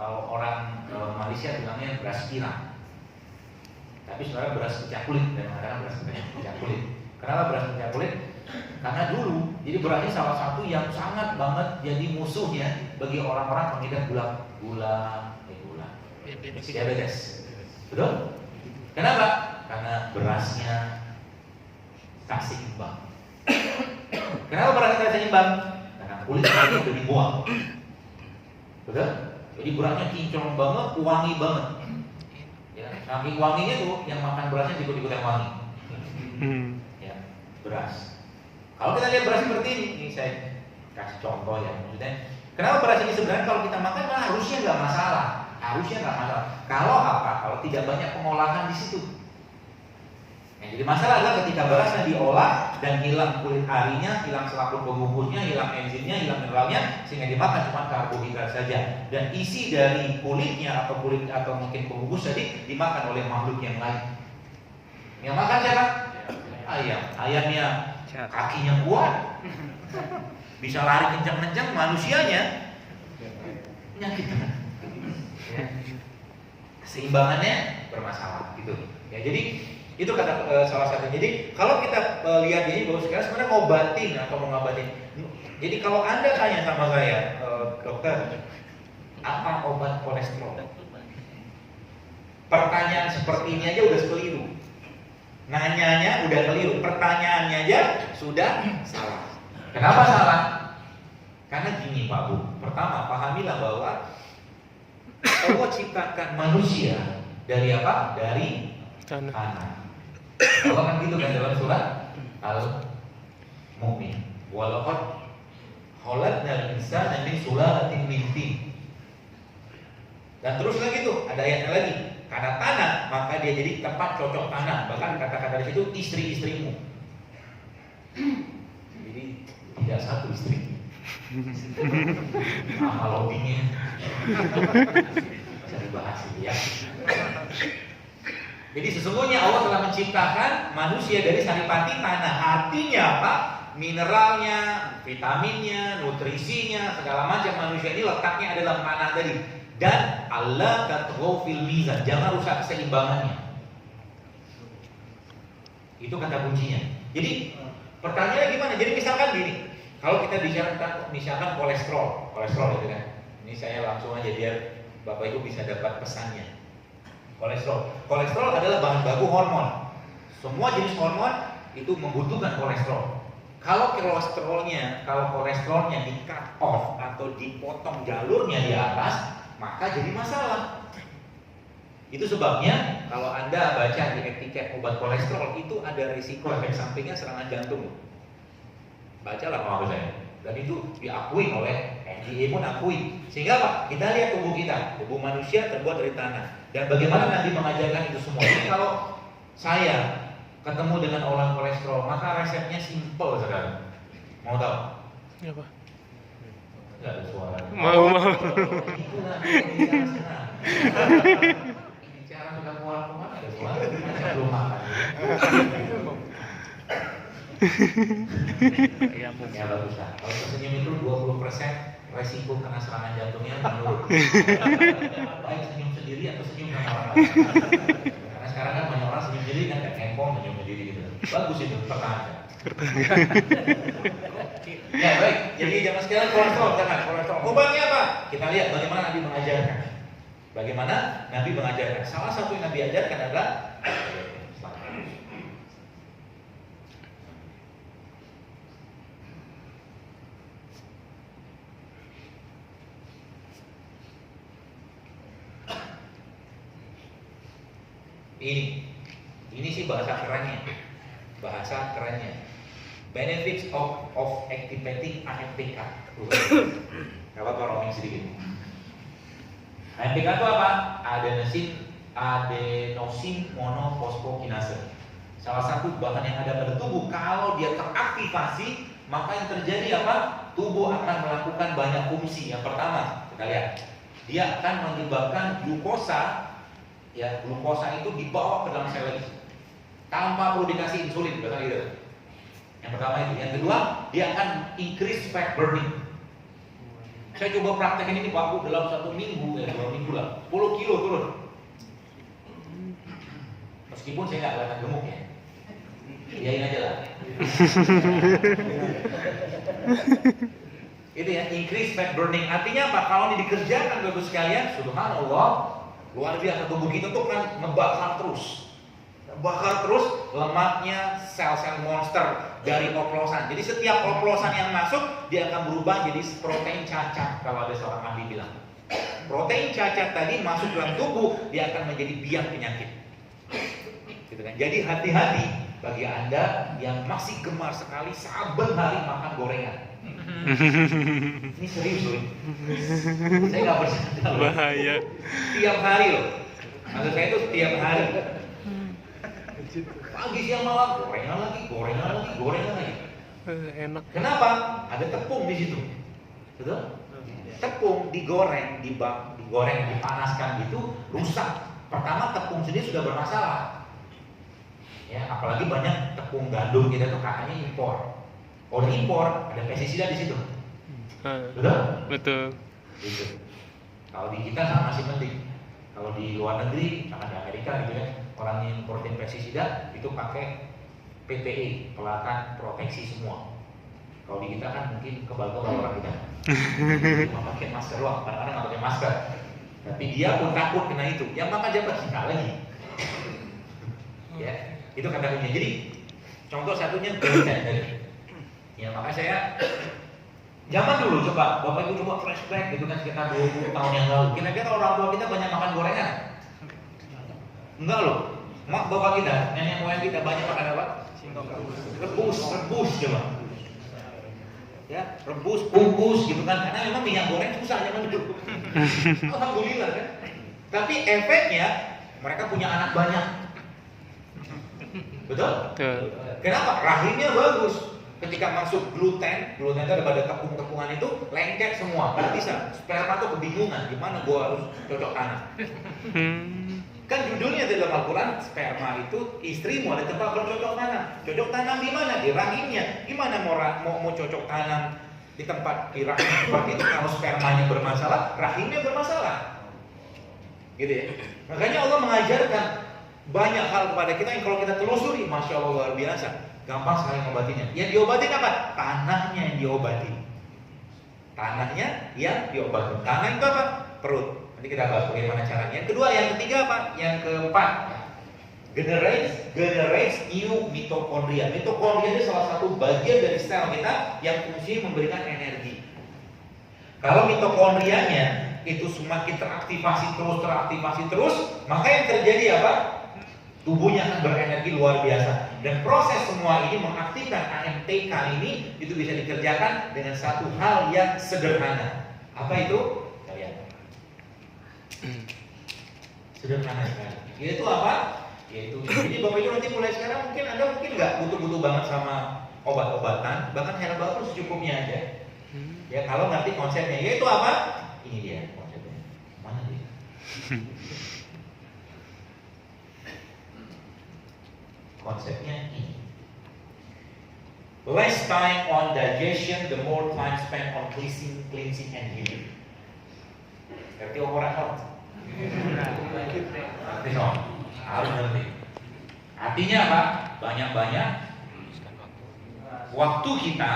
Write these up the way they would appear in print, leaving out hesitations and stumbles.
kalau orang Malaysia bilangnya beras pirang. Tapi sebenarnya beras pecah kulit, dan mengatakan beras pecah kulit. Kenapa beras pecah kulit? Karena dulu, jadi berasnya salah satu yang sangat banget jadi musuhnya bagi orang-orang pengidap gula, diabetes. Betul? Kenapa? Karena berasnya tak seimbang. Kenapa berasnya tak seimbang? Karena kulitnya itu dibuang. Betul? Jadi berasnya kinclong banget, wangi banget. Ya, saking wanginya tuh, yang makan berasnya ikut-ikut yang wangi. Ya, beras. Kalau kita lihat beras seperti ini saya kasih contoh ya, maksudnya, kenapa beras ini sebenarnya kalau kita makan harusnya nggak masalah, Kalau apa? Kalau tidak banyak pengolahan di situ. Yang jadi masalah adalah ketika berasnya diolah dan hilang kulit arinya, hilang selaput pembungkusnya, hilang enzimnya, hilang mineralnya, sehingga dimakan cuma karbohidrat saja. Dan isi dari kulitnya atau mungkin pembungkus tadi dimakan oleh makhluk yang lain. Yang makan siapa? Ayam. Ayamnya kakinya kuat, bisa lari kencang-kencang, manusianya penyakit. Ya. Keseimbangannya bermasalah gitu. Ya, jadi itu kata salah satu. Jadi kalau kita lihat ini bahwa sekarang ngobatin atau mengobatin. Jadi kalau Anda tanya sama saya, dokter, apa obat kolesterol? Pertanyaan seperti ini aja udah keliru. Nanyanya udah keliru, pertanyaannya aja sudah salah. Kenapa salah? Karena gini Pak Bu. Pertama, pahamilah bahwa Allah ciptakan manusia dari apa? Dari tanah. Allah kan gitu kan dalam surat Al-Mu'min. Walaqad khalaqnal insana min sulalatin min tin. Dan terus lagi tuh ada ayatnya lagi. Karena tanah, maka dia jadi tempat cocok tanam. Bahkan kata-kata di situ istri-istrimu. Jadi tidak satu istri. Sama lobbynya. Bisa dibahas ya. Jadi sesungguhnya Allah telah menciptakan manusia dari saripati tanah. Artinya apa? Mineralnya, vitaminnya, nutrisinya, segala macam manusia ini letaknya ada dalam tanah tadi. Dan Allah tatghaw fil mizan, jangan rusak keseimbangannya. Itu kata kuncinya. Jadi pertanyaannya gimana? Jadi misalkan gini, kalau kita bicara tentang misalkan kolesterol itu kan. Ini saya langsung aja biar Bapak Ibu bisa dapat pesannya. Kolesterol adalah bahan baku hormon. Semua jenis hormon itu membutuhkan kolesterol. Kalau kolesterolnya di cut off atau dipotong jalurnya di atas, maka jadi masalah. Itu sebabnya kalau Anda baca di etiket obat kolesterol itu ada risiko efek sampingnya serangan jantung. Bacalah mau saya. Dan itu diakui oleh FDA pun akui. Sehingga apa? Kita lihat tubuh kita, tubuh manusia terbuat dari tanah. Dan bagaimana Nabi mengajarkan itu semua. Jadi kalau saya ketemu dengan orang kolesterol, maka resepnya simple sekali. Mau tahu? Apa? Enggak ada suara. Mau. Itulah bicara sudah keluar kemana ada suara? Belum makan. Ya bagus lah. Kalau tersenyum itu 20% resiko kena serangan jantungnya menurun. Baik senyum sendiri atau senyum sama orang lain. Karena sekarang kan banyak orang senyum sendiri kan kayak kempong senyum sendiri gitu. Bagus itu pertahankan. Ya baik. Jadi zaman sekarang kolesterol. Obatnya apa? Kita lihat bagaimana Nabi mengajarkan. Salah satu yang Nabi ajarkan adalah ini sih bahasa kerennya. Benefits of activating AMPK. Gak apa-apa roaming sedikit. AMPK itu apa? Adenosine monofosfokinase. Salah satu bahan yang ada pada tubuh. Kalau dia teraktivasi, maka yang terjadi apa? Tubuh akan melakukan banyak fungsi. Yang pertama, kita lihat, dia akan menyebabkan glukosa. Ya, glukosa itu dibawa ke dalam sel lagi tanpa perlu dikasih insulin, bahkan gitu. Yang pertama itu. Yang kedua, dia akan increase fat burning. Saya coba praktekin ini Pak Bu dalam 1 minggu, 2 minggu lah, 10 kilo turun. Meskipun saya nggak kelihatan gemuk ya, iyain aja lah. Itu ya, increase fat burning. Artinya apa? Kalau ini dikerjakan Bapak sekalian, subhanallah, luar biasa tubuh kita tuh kan ngebakar terus. Bakar terus lemaknya sel-sel monster dari oplosan. Jadi setiap oplosan yang masuk dia akan berubah jadi protein cacat. Kalau ada seorang ahli bilang, protein cacat tadi masuk dalam tubuh dia akan menjadi biang penyakit. Gitu kan? Jadi hati-hati bagi Anda yang masih gemar sekali saben hari makan gorengan. Ini serius loh. Saya nggak bercanda loh. Bahaya. Tiap hari loh. Maksud saya itu tiap hari. Pagi siang malam gorengan lagi. Enak. Kenapa? Ada tepung di situ. Betul? Tepung digoreng, dipanaskan gitu rusak. Pertama tepung sendiri sudah bermasalah. Ya, apalagi banyak tepung gandum kita tuh katanya impor. Kalau impor ada pestisida di situ. Betul? Betul. Gitu. Kalau di kita kan masih penting. Kalau di luar negeri, karena di Amerika gitu ya, orang yang protein pestisida itu pakai PPE, pelatan proteksi semua. Kalau di kita kan mungkin kebal-kebal orang kita. Cuma pakai masker doang, kadang-kadang nggak pakai masker. Tapi dia pun takut kena itu. Yang makan jabat kita lagi. Ya, itu kata kuncinya. Jadi contoh satunya gluten tadi. Ya makanya saya zaman dulu coba, Bapak Ibu coba flashback gitu kan sekitar 20 tahun yang lalu. Kira-kira orang tua kita banyak makan gorengan? Enggak loh. Mak bapak kita, nenek moyang kita banyak makan apa? Rebus coba. Ya, rebus, bungkus gitu kan. Karena memang minyak goreng susah zaman dulu. Alhamdulillah kan. Tapi efeknya mereka punya anak banyak. Betul? Kenapa? Rahimnya bagus. Ketika masuk gluten itu ada pada tepung-tepungan itu lengket semua, nggak bisa. Sperma tuh kebingungan, gimana gua harus cocok tanam. Kan judulnya dalam Al-Quran, sperma itu istrimu ada tempat bercocok tanam. Cocok tanam di mana? Di rahimnya. Gimana mau cocok tanam di tempat di rahim seperti itu kalau spermanya bermasalah, rahimnya bermasalah. Gitu ya. Makanya Allah mengajarkan banyak hal kepada kita yang kalau kita telusuri, masya Allah luar biasa. Gampang sekali ngobatinya. Yang diobatin apa? Tanahnya yang diobati. Tanahnya yang diobati. Tanah itu apa? Perut. Nanti kita bahas bagaimana caranya. Yang kedua, yang ketiga apa? Yang keempat, generates new mitokondria. Mitokondria itu salah satu bagian dari sel kita yang fungsi memberikan energi. Kalau mitokondrianya itu semakin teraktivasi terus, maka yang terjadi apa? Tubuhnya akan berenergi luar biasa. Dan proses semua ini mengaktifkan AMPK ini itu bisa dikerjakan dengan satu hal yang sederhana. Apa itu? Kalian. Sederhana sekali. Yaitu apa? Yaitu jadi Bapak Ibu nanti mulai sekarang mungkin Anda nggak butuh banget sama obat-obatan, bahkan herbal pun secukupnya aja. Ya kalau ngerti konsepnya, yaitu apa? Ini dia konsepnya. Mana dia? Konsepnya ini. Less time on digestion, the more time spent on cleansing and healing. Ngerti orang apa? Ngerti dong? Harus ngerti. Artinya apa? Banyak-banyak waktu kita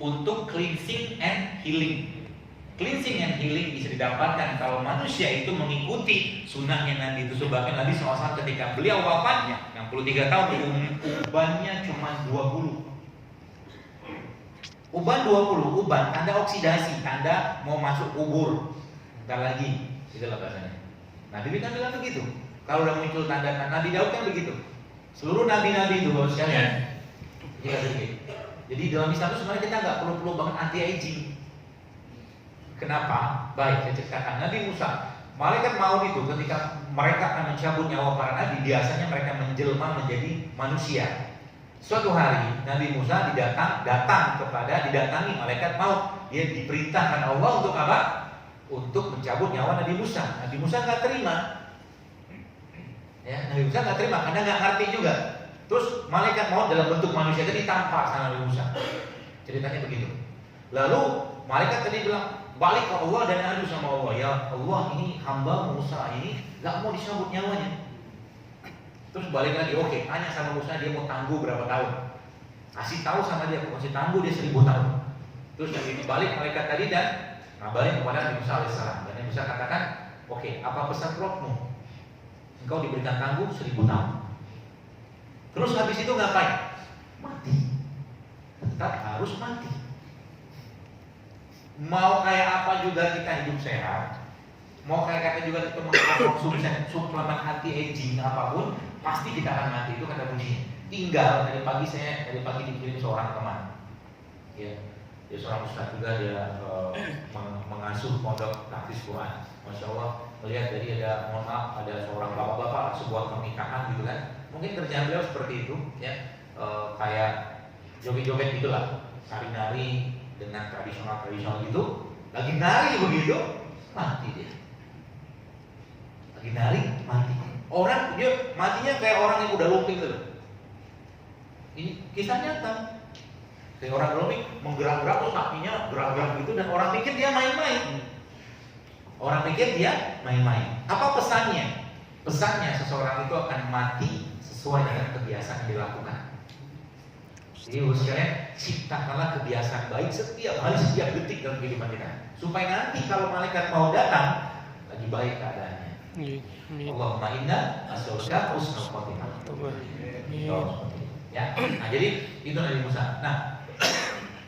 untuk cleansing and healing. Cleansing and healing bisa didapatkan kalau manusia itu mengikuti sunnahnya Nabi itu. Sebabnya Nabi SAW ketika beliau wafatnya 63 tahun, ubannya cuma 20. Uban 20, uban tanda oksidasi, tanda mau masuk kubur. Bentar lagi, itulah bahasanya. Nabi kan bilang begitu. Kalau udah muncul tanda-tanda, Nabi Daud kan begitu. Seluruh nabi-nabi itu baru sekalian. Jadi dalam Islam itu sebenarnya kita nggak perlu banget anti-aging. Kenapa? Baik, saya ceritakan. Nabi Musa, malaikat maut itu ketika mereka akan mencabut nyawa para nabi, biasanya mereka menjelma menjadi manusia. Suatu hari Nabi Musa didatangi malaikat maut. Dia diperintahkan Allah untuk apa? Untuk mencabut nyawa Nabi Musa. Nabi Musa nggak terima. Ya, Nabi Musa nggak terima karena nggak ngerti juga. Terus malaikat maut dalam bentuk manusia itu ditampar sama Nabi Musa. Ceritanya begitu. Lalu malaikat tadi bilang, balik ke Allah dan adu sama Allah, ya Allah ini hamba Musa ini gak mau disambut nyawanya. Terus balik lagi, oke, tanya sama Musa dia mau tangguh berapa tahun. Kasih tahu sama dia, kasih tangguh dia 1000 tahun. Terus yang ini balik malaikat tadi dan ngabarin kepada Nabi Musa alaihissalam. Dan Nabi Musa katakan, oke, apa pesan Rabbmu? Engkau diberikan tangguh 1000 tahun. Terus habis itu ngapain? Mati. Tetap harus mati. Mau kayak apa juga kita hidup sehat, mau kayak kata juga kita mengkonsumsi suplemen anti aging apapun, pasti kita akan mati. Itu kata kuncinya. Tinggal dari pagi dikirim seorang teman, ya, dia seorang ustaz juga, dia mengasuh pondok tahfiz Quran. Masya Allah, melihat dari ada, mohon maaf, ada seorang bapak-bapak sebuah pernikahan gitu kan. Mungkin kerjaan beliau seperti itu, ya, kayak joget-joget gitulah, nari-nari dengan tradisional gitu, lagi nari begitu, mati dia. Lagi nari, mati. Orang dia matinya kayak orang yang udah lumping gitu. Ini kisah nyata. Kayak orang lumping menggerak-gerak terus kakinya gerak-gerak gitu dan orang pikir dia main-main. Orang pikir dia main-main. Apa pesannya? Pesannya seseorang itu akan mati sesuai dengan kebiasaan yang dilakukan. Jadi sekalian ciptakanlah kebiasaan baik setiap hari, setiap detik dalam kehidupan kita, supaya nanti kalau malaikat mau datang lagi baik keadaannya. Allahumma inna nas'aluka husnul khotimah. Ya, nah jadi itu Nabi Musa. Nah,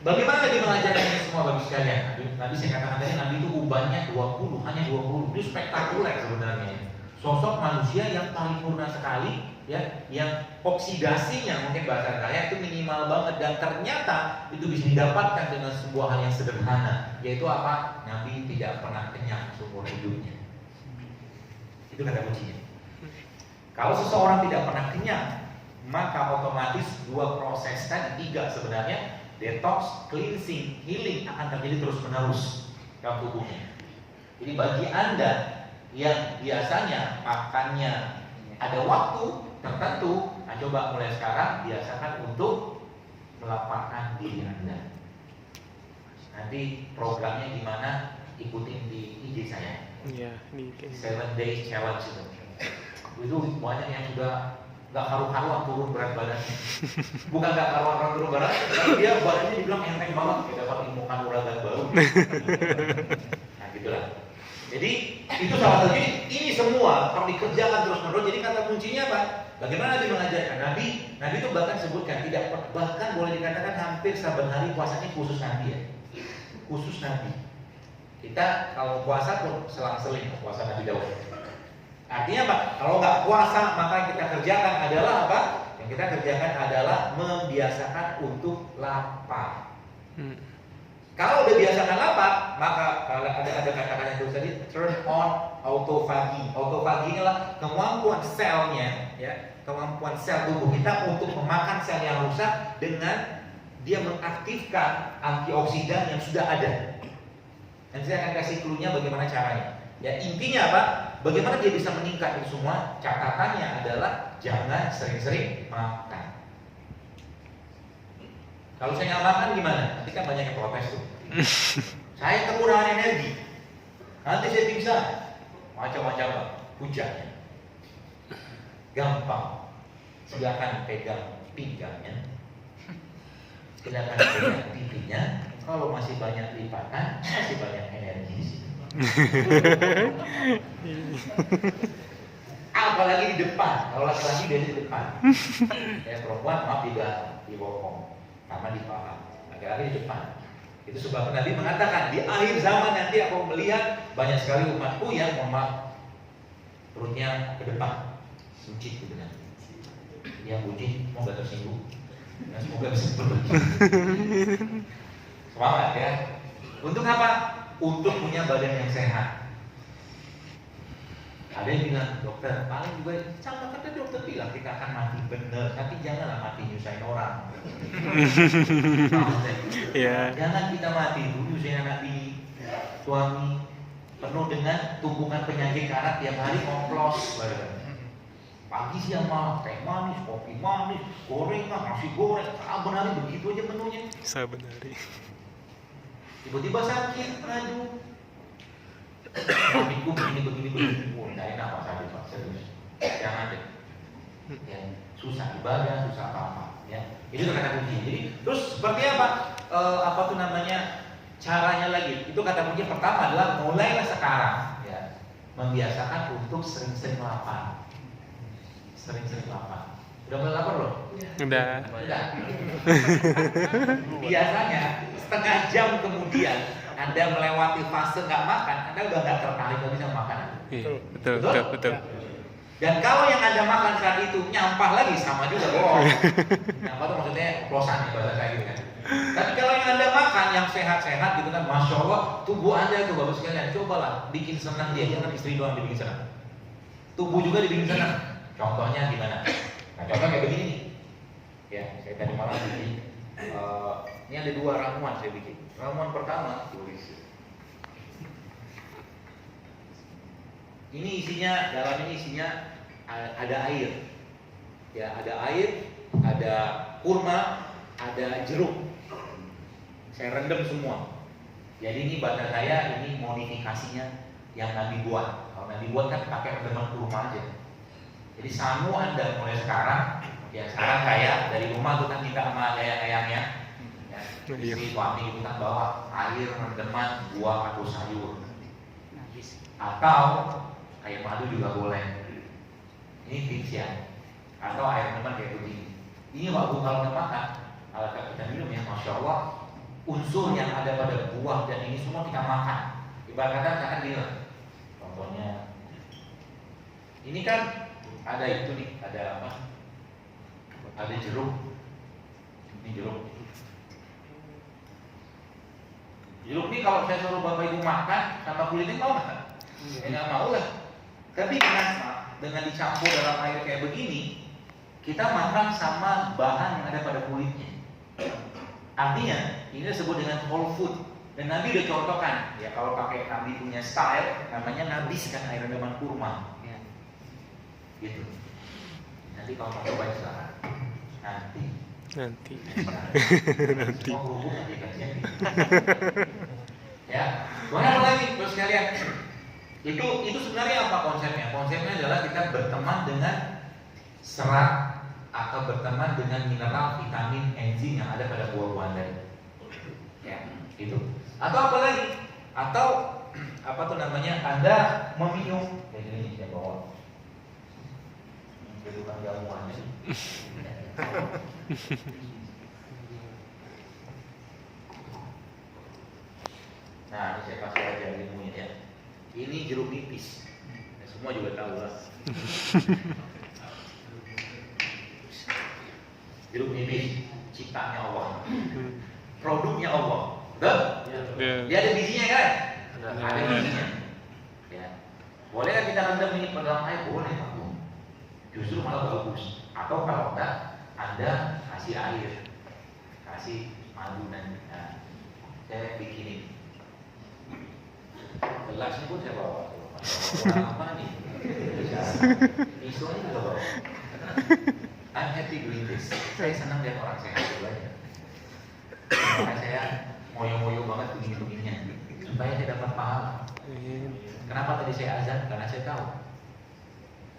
bagaimana Nabi mengajarkan ini semua bagi sekalian? Nabi saya katakan tadi Nabi itu ubannya 20, hanya 20. Itu spektakuler sebenarnya. Sosok manusia yang paripurna sekali, ya, yang oksidasinya mungkin bahasa saya itu minimal banget, dan ternyata itu bisa didapatkan dengan sebuah hal yang sederhana, yaitu apa? Nabi tidak pernah kenyang seumur hidupnya. Itu kata kuncinya. Kalau seseorang tidak pernah kenyang, maka otomatis dua proses tadi, 3 sebenarnya, detox, cleansing, healing akan terjadi terus menerus dalam tubuhnya. Jadi bagi Anda yang biasanya makannya ada waktu tertentu, nah coba mulai sekarang biasakan untuk melapangkan diri Anda. Nanti programnya gimana? Ikutin di IG saya. Iya, di IG. 7 Days Challenge itu. Itu banyak yang sudah nggak karu-karuan turun berat badannya. Bukan nggak karuan turun berat, tapi dia badannya dibilang enteng banget, kayak dapat ilmu kanuragan baru. Nah gitulah. Jadi itu salah satu. Ini semua harus dikerjakan terus menerus. Jadi kata kuncinya apa? Bagaimana Nabi mengajarkan? Nabi itu bahkan sebutkan bahkan boleh dikatakan hampir saban hari puasanya khusus Nabi, ya. Khusus Nabi. Kita kalau puasa pun selang-seling puasa Nabi Daud. Artinya apa? Kalau nggak puasa maka yang kita kerjakan adalah apa? Yang kita kerjakan adalah membiasakan untuk lapar. Kalau udah biasakan lapar, maka kalau ada kata-kata yang tadi, turn on autophagy. Autophagy adalah kemampuan selnya, ya, kemampuan sel tubuh kita untuk memakan sel yang rusak dengan dia mengaktifkan antioksidan yang sudah ada. Nanti saya akan kasih clue-nya bagaimana caranya. Ya, intinya apa? Bagaimana dia bisa meningkat itu semua? Catatannya adalah jangan sering-sering makan. Kalau saya nggak makan gimana? Nanti kan banyak yang protes tuh. Saya kekurangan energi. Nanti saya pingsan. Macam-macam lah hujahnya. Gampang. Silakan pegang pinggangnya. Silakan pegang pipinya. Kalau masih banyak lipatan, masih banyak energi di sini. Apalagi di depan. Kalau laki-laki biasanya di depan. Ya perempuan maaf di bokong. Sama di paha, laki-laki di depan. Itu sebab Nabi mengatakan di akhir zaman nanti aku melihat banyak sekali umatku yang perutnya ke depan, buncit gitu kan. Yang buncit semoga tersinggung, dan semoga bisa berbagi. Semangat ya. Untuk apa? Untuk punya badan yang sehat. Ada yang bilang, dokter, paling juga sama kata dokter bilang kita akan mati bener, tapi janganlah mati nyusahin orang. Yeah. Jangan kita mati dulu nyusahin anak bini, suami, penuh dengan tumpukan penyakit karena tiap hari komplos. Pagi siang malam teh manis, kopi manis, gorengan, nasi goreng, saben hari begitu aja menunya. Saben hari. tiba-tiba sakit, aduh. Suamiku begini, nggak enak Pak sakit Pak, serius. Jangan deh. Ya, susah ibadah, susah apa-apa. Ya, itu kata kunci. Jadi, terus seperti apa? Apa tuh namanya? Caranya lagi. Itu kata kunci pertama adalah mulailah sekarang, ya, membiasakan untuk sering-sering lapar. Sering-sering lapar. Udah mulai lapar loh? Udah. Biasanya setengah jam kemudian Anda melewati fase nggak makan, Anda udah nggak tertarik lagi sama makanan. Iya, betul. Dan kalau yang Anda makan saat itu nyampah lagi, sama juga bohong. Nyampah itu maksudnya oplosan nih bahasa saya gitu kan. Tapi kalau yang Anda makan yang sehat-sehat gitu kan, Masya Allah, tubuh Anda itu bagus sekalian. Cobalah bikin senang dia, jangan istri doang dibikin senang. Tubuh juga dibikin senang. Contohnya gimana? Nah, contoh kayak begini nih. Ya, saya tadi malam bikin. Ini ada 2 ramuan saya bikin. Ramuan pertama tulis. Ini isinya, dalam ini isinya ada air. Ya, ada air, ada kurma, ada jeruk. Saya rendam semua. Jadi ini badan saya, ini modifikasinya yang Nabi buat. Kalau Nabi buat kan pakai rendaman kurma aja. Jadi samu Anda mulai sekarang, ya sekarang kayak dari rumah tuh kan kita sama ayang-ayangnya, ya, istri suami itu kan bawa air rendaman buah atau sayur, atau air madu juga boleh. Ini tips ya. Atau air rendaman kayak begini. Ini waktu kalau kita makan, kalau kita minum ya, Masya Allah, unsur yang ada pada buah dan ini semua kita makan. Ibarat kata kita kan bilang, contohnya, ini kan ada itu nih, ada apa? Ada jeruk. Ini jeruk. Jeruk ini kalau saya suruh bapak ibu makan sama kulitnya mau nggak? Ya nggak mau lah. Tapi dengan dicampur dalam air kayak begini, kita makan sama bahan yang ada pada kulitnya. Artinya ini disebut dengan whole food. Dan Nabi udah contohkan, ya kalau pakai Nabi punya style, namanya nabiskan air rendaman kurma. Gitu. Nanti kalau mau coba silakan. Nanti. Semua hubung nanti kasih. Ya. Boleh apa lagi, terus sekalian? Itu sebenarnya apa konsepnya? Konsepnya adalah kita berteman dengan serat atau berteman dengan mineral, vitamin, enzim yang ada pada buah-buahan tadi. Ya, gitu. Atau apa lagi? Atau apa tuh namanya? Anda meminum kayak gini saya bawa. Itu kan jamuannya. Nah, ini saya kasih aja ilmunya ya. Ini jeruk nipis. Ya, semua juga tahu lah. Jeruk nipis, ciptaannya Allah, produknya Allah. Betul? Dia ada bijinya kan? Ada bijinya. Ya. Boleh kan kita rendam ini pada dalam air? Boleh, Pak. Justru malah bagus. Atau kalau enggak, Anda kasih air, kasih madu dan saya bikinin. Gelasnya pun saya bawa. Apa nih? Isunya juga bawa. I'm happy doing this. Saya senang lihat orang sehat itu aja. Makanya saya moyo-moyo banget begini-begininya supaya saya dapat pahala. Kenapa tadi saya azan? Karena saya tahu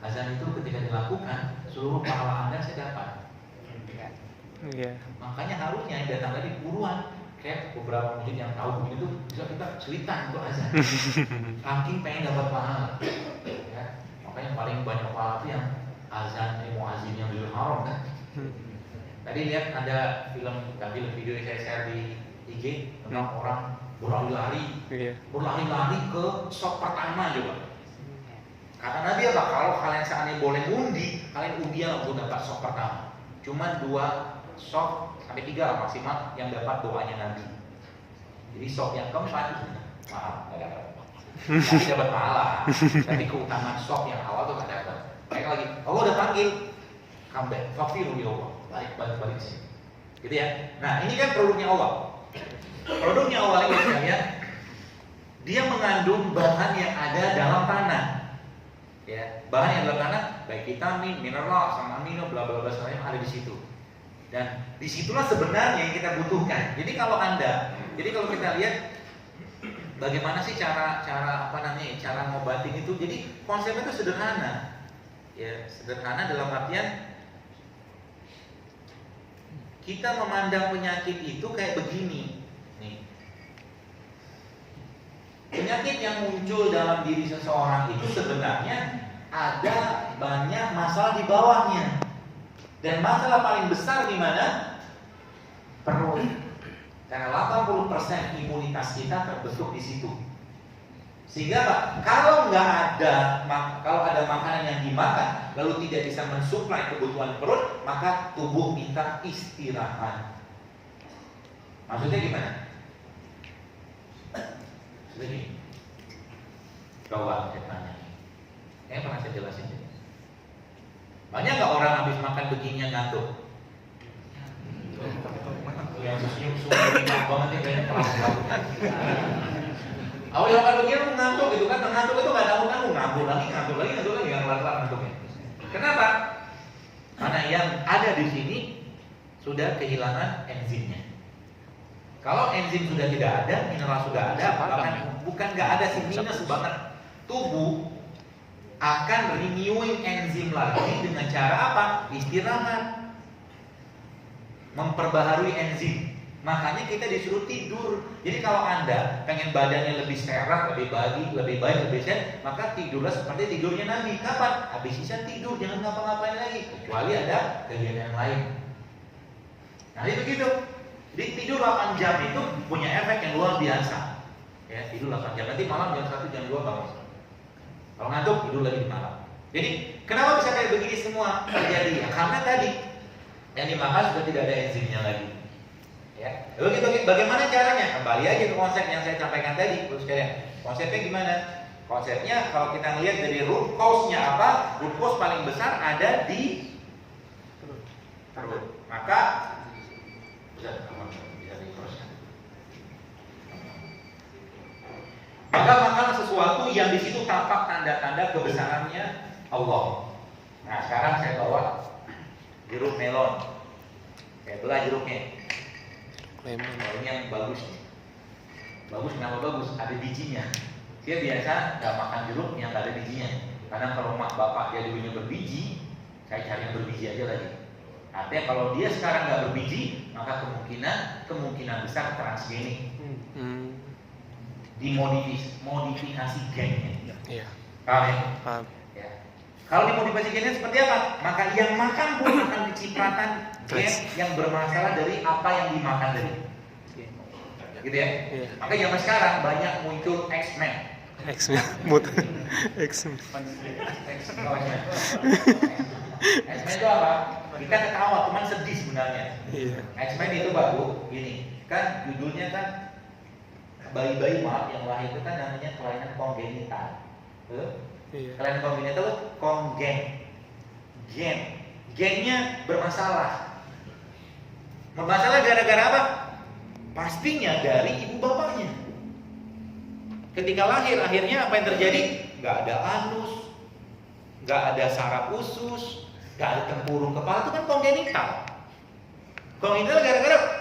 azan itu ketika dilakukan seluruh pahala Anda saya dapat. Makanya harusnya yang datang tadi buruan. Kayak beberapa masjid yang tahu begitu bisa kita cuitan untuk azan. Saking pengen dapat pahala. Ya, makanya paling banyak pahala itu yang azan muazzin yang di haram kan. Tadi lihat ada film video yang saya share di IG tentang orang berlari-lari ke shop pertama juga. Kata Nabi apa? Kalau kalian seandainya boleh undi, kalian undian untuk dapat shop pertama. Cuma 2 shop sampai 3 maksimal yang dapat doanya Nabi. Jadi shop yang keempat, maaf, nggak dapat. Tapi dapat pahala. Tapi keutamaan shop yang awal tuh nggak dapat. Kayak lagi, Allah udah panggil, come back, fafiru ya Allah, balik sih. Gitu ya. Nah ini kan produknya Allah. Produknya Allah ini sekalian, dia mengandung bahan yang ada dalam tanah. Ya, bahan yang dalam tanah baik vitamin, mineral, sama amino, bla bla bla yang ada di situ. Dan disitulah sebenarnya yang kita butuhkan. Jadi kalau kita lihat bagaimana sih cara ngobatin itu. Jadi konsepnya itu sederhana. Ya, sederhana dalam artian kita memandang penyakit itu kayak begini. Nih. Penyakit yang muncul dalam diri seseorang itu sebenarnya ada banyak masalah di bawahnya. Dan masalah paling besar di mana? Perut. Karena 80% imunitas kita terbentuk di situ. Sehingga Pak, kalau ada makanan yang dimakan lalu tidak bisa mensuplai kebutuhan perut, maka tubuh minta istirahat. Maksudnya gimana? Maksudnya gini. Coba saya tanya. Pernah saya jelasin. Banyak nggak orang habis makan beginian ngantuk? Yang senyum-senyum banget nih kayaknya kelas banget. Awal makan begini ngantuk gitu kan, ngantuk itu nggak nanggung, ngantuk lagi, nggak kelar ngantuknya. Kenapa? Karena yang ada di sini sudah kehilangan enzimnya. Kalau enzim sudah tidak ada, mineral sudah ada, bahkan bukan nggak ada sih, minus banget. Tubuh akan renewing enzim lagi dengan cara apa? Istirahat, memperbaharui enzim. Makanya kita disuruh tidur. Jadi kalau Anda pengen badannya lebih sehat, lebih baik, lebih sehat, maka tidurlah seperti tidurnya Nabi. Kapan? Habis isya tidur, jangan ngapa-ngapain lagi, kecuali ada kegiatan yang lain. Nah itu begitu. Jadi tidur 8 jam itu punya efek yang luar biasa. Ya, tidur 8 jam. Nanti malam jam 1, jam 2 bangun. Kalau ngantuk tidur lagi di malam. Jadi kenapa bisa kayak begini semua terjadi? Ya, karena tadi yang dimakan sudah tidak ada enzimnya lagi. Ya, lalu bagaimana caranya? Kembali aja ke konsep yang saya sampaikan tadi, terus sekalian. Konsepnya gimana? Konsepnya kalau kita lihat dari root cause-nya apa? Root cause paling besar ada di perut. Maka makanlah sesuatu yang di situ tampak tanda-tanda kebesarannya Allah. Nah, sekarang saya bawa jeruk melon. Saya belah jeruknya. Ini yang bagus nih. Bagus, kenapa bagus? Ada bijinya. Dia biasa nggak makan jeruk yang nggak ada bijinya. Karena kalau mak bapak dia dulunya berbiji, saya cari yang berbiji aja lagi. Artinya kalau dia sekarang nggak berbiji, maka kemungkinan besar transgenik. Dimodifikasi gennya. Iya. Paham ya? Paham. Ya. Kalau dimodifikasi gennya seperti apa? Maka yang makan pun akan kecipratan gen yang bermasalah dari apa yang dimakan tadi. Gitu ya? Iya. Maka zaman sekarang banyak muncul X-Men. X-Men. X-Men itu apa? Kita ketawa, cuman sedih sebenarnya. Iya. X-Men itu bagus, gini. Kan judulnya kan bayi-bayi yang lahir itu kan namanya kelainan kongenital. Iya. Kelainan kongenital itu gennya bermasalah. Bermasalah gara-gara apa? Pastinya dari ibu bapaknya. Ketika lahir, akhirnya apa yang terjadi? Gak ada anus, gak ada saraf usus, gak ada tempurung kepala, itu kan kongenital. Kongenital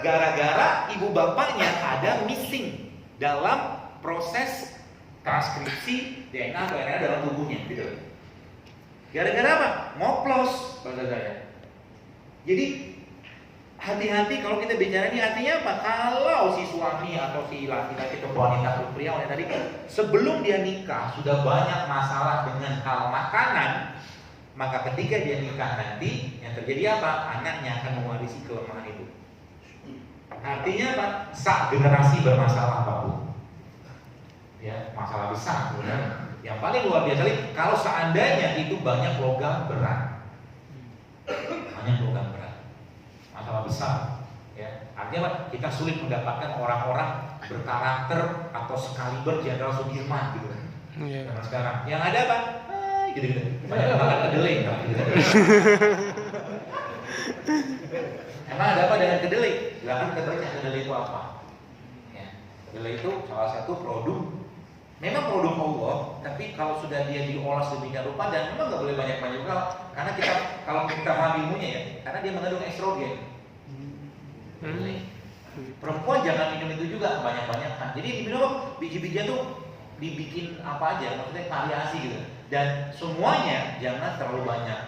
gara-gara ibu bapaknya ada missing dalam proses transkripsi DNA atau RNA dalam tubuhnya, gitu. Gara-gara apa? Ngoplos, bahasa saya. Jadi hati-hati kalau kita bicara ini, artinya apa? Kalau si suami atau si laki-laki atau wanita pria tadi sebelum dia nikah sudah banyak masalah dengan hal makanan, maka ketika dia nikah nanti yang terjadi apa? Anaknya akan mewarisi kelemahan itu. Artinya apa? Sak generasi bermasalah apapun. Ya, masalah besar sebenarnya. Yang paling luar biasa lagi, kalau seandainya itu banyak logam berat. Banyak logam berat. Masalah besar, ya. Artinya apa? Kita sulit mendapatkan orang-orang berkarakter atau sekaliber Jenderal Sudirman gitu kan. Iya. Karena sekarang yang ada apa? Gitu-gitu. Banyak makan kedelai kan gitu. Emang ada apa dengan kedelai? Silakan kita baca kedelai itu apa? Ya. Kedelai itu salah satu produk. Memang produk Allah, tapi kalau sudah dia diolah sedemikian rupa dan memang nggak boleh banyak-banyak karena kalau kita paham ilmunya ya, karena dia mengandung estrogen. kedelai. Perempuan jangan minum itu juga banyak-banyak. Jadi diminum biji-bijian tuh dibikin apa aja, maksudnya variasi gitu. Dan semuanya jangan terlalu banyak.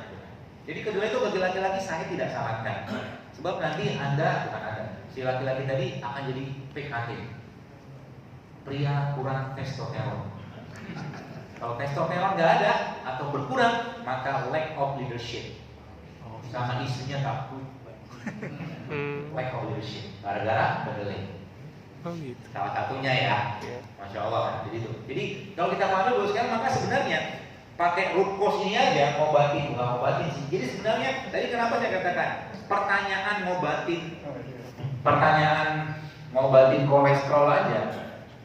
Jadi kedelai itu bagi laki-laki saya tidak sarankan. Sebab nanti si laki-laki tadi akan jadi PKT, pria kurang testosteron. Kalau testosteron nggak ada atau berkurang, maka lack of leadership. Sama istrinya takut. Lack of leadership, gara-gara kedelai. Oh gitu. Salah satunya ya, masya Allah. Jadi kalau kita pahami bahwa sekarang maka sebenarnya pakai root cause ini aja bukan ngobatin sih. Jadi sebenarnya tadi kenapa saya katakan pertanyaan ngobatin kolesterol aja.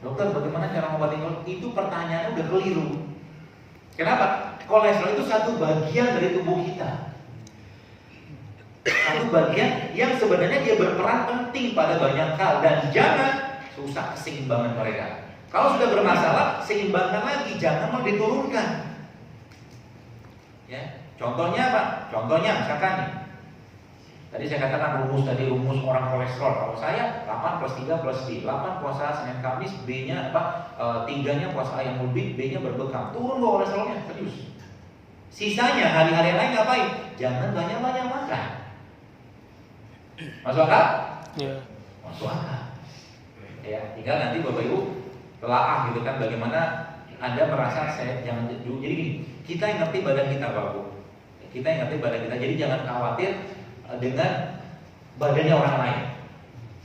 Dokter, bagaimana cara ngobatin kolesterol? Itu pertanyaannya udah keliru. Kenapa? Kolesterol itu satu bagian dari tubuh kita. Satu bagian yang sebenarnya dia berperan penting pada banyak hal dan jangan rusak keseimbangan mereka. Kalau sudah bermasalah, seimbangkan lagi, jangan mau diturunkan. Ya, contohnya apa? Contohnya misalkan nih, tadi saya katakan rumus orang kolesterol. Kalau saya 8 plus 3 plus B, 8 puasa Senin Kamis, B-nya 3-nya puasa ayam ulbik, B-nya berbekam. Turun kok kolesterolnya, serius. Sisanya hari-hari lain ngapain? Jangan banyak-banyak makan. Masuk akal? Ya. Masuk akal. Ya, tinggal nanti Bapak Ibu telaah gitu kan bagaimana Anda merasa saya jangan. Jadi gini, kita yang ngerti badan kita Bapak Ibu. Kita yang ngerti badan kita. Jadi jangan khawatir dengan badannya orang lain.